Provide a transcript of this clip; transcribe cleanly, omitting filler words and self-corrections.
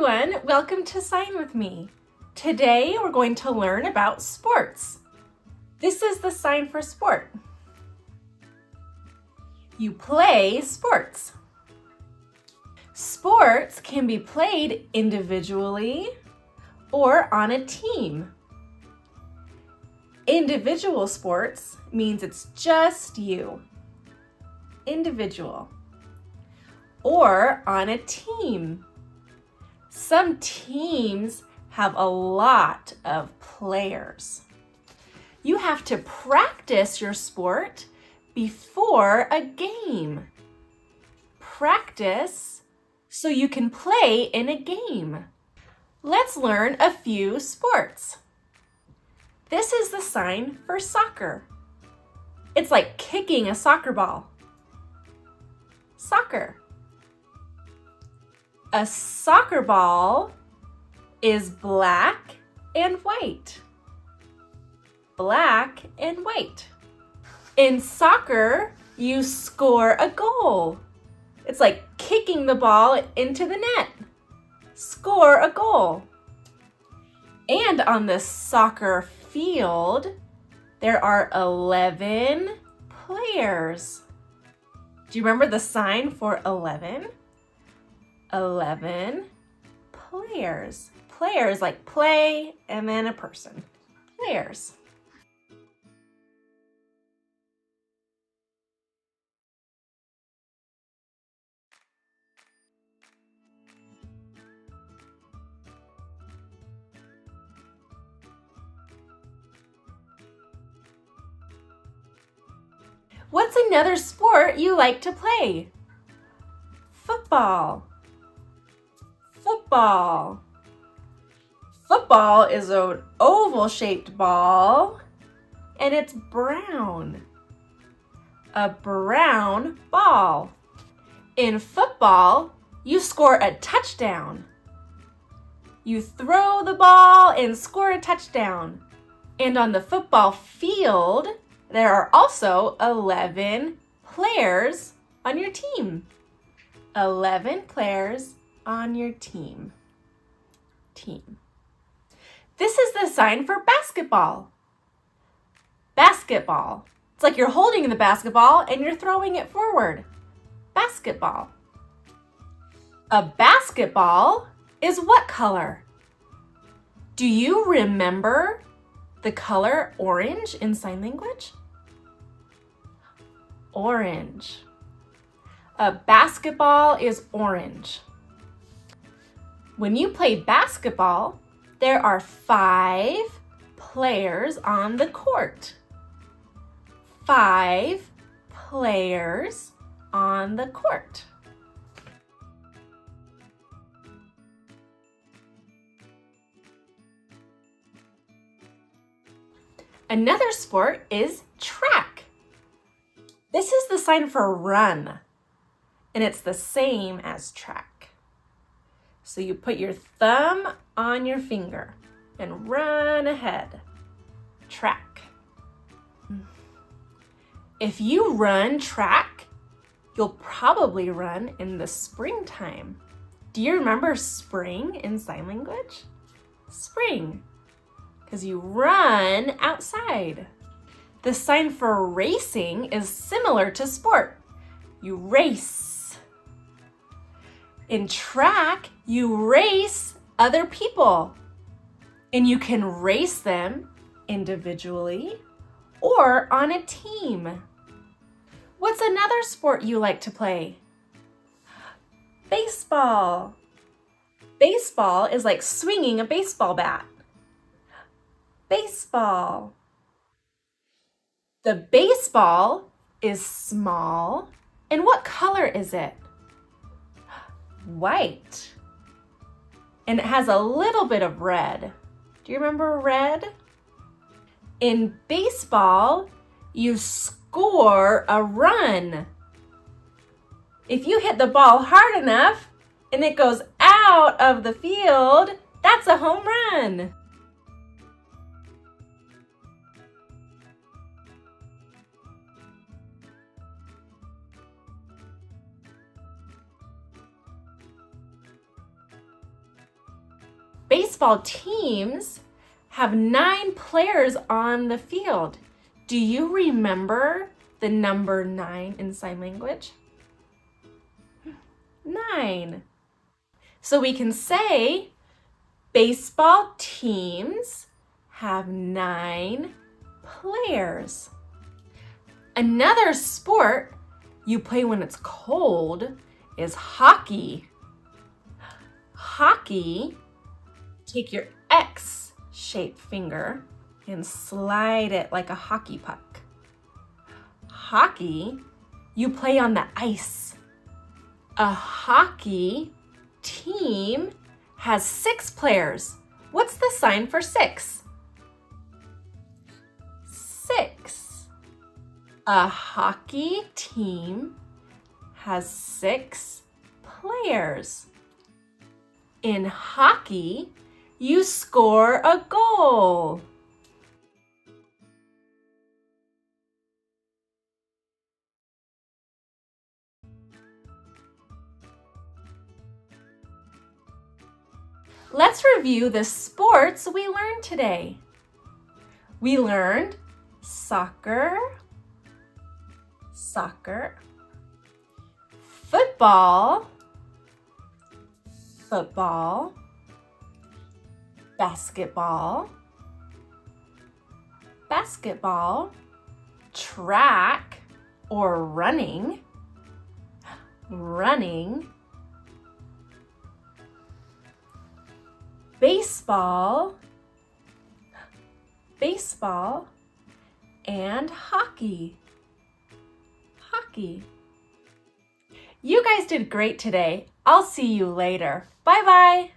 everyone, welcome to Sign With Me. Today we're going to learn about sports. This is the sign for sport. You play sports. Sports can be played individually or on a team. Individual sports means it's just you. Individual. Or on a team. Some teams have a lot of players. You have to practice your sport before a game. Practice so you can play in a game. Let's learn a few sports. This is the sign for soccer. It's like kicking a soccer ball. Soccer. A soccer ball is black and white. Black and white. In soccer, you score a goal. It's like kicking the ball into the net. Score a goal. And on the soccer field, there are 11 players. Do you remember the sign for 11? 11 players. Players like play and then a person. Players. What's another sport you like to play? Football. Football. Football is an oval-shaped ball, and it's brown. A brown ball. In football, you score a touchdown. You throw the ball and score a touchdown. And on the football field, there are also 11 players on your team. 11 players on your team. This is the sign for basketball. Basketball. It's like you're holding the basketball and you're throwing it forward. Basketball. A basketball is what color? Do you remember the color orange in sign language? Orange. A basketball is orange. When you play basketball, there are 5 players on the court. 5 players on the court. Another sport is track. This is the sign for run, and it's the same as track. So you put your thumb on your finger and run ahead. Track. If you run track, you'll probably run in the springtime. Do you remember spring in sign language? Spring. Because you run outside. The sign for racing is similar to sport. You race. In track, you race other people. And you can race them individually or on a team. What's another sport you like to play? Baseball. Baseball is like swinging a baseball bat. Baseball. The baseball is small. And what color is it? White. And it has a little bit of red. Do you remember red? In baseball, you score a run. If you hit the ball hard enough and it goes out of the field, that's a home run. Baseball teams have 9 players on the field. Do you remember the number 9 in sign language? 9. So we can say baseball teams have 9 players. Another sport you play when it's cold is hockey. Hockey, take your X-shaped finger and slide it like a hockey puck. Hockey, you play on the ice. A hockey team has 6 players. What's the sign for 6? 6. A hockey team has 6 players. In hockey, you score a goal. Let's review the sports we learned today. We learned soccer, football, basketball, track or running, baseball, and hockey. You guys did great today. I'll see you later. Bye-bye.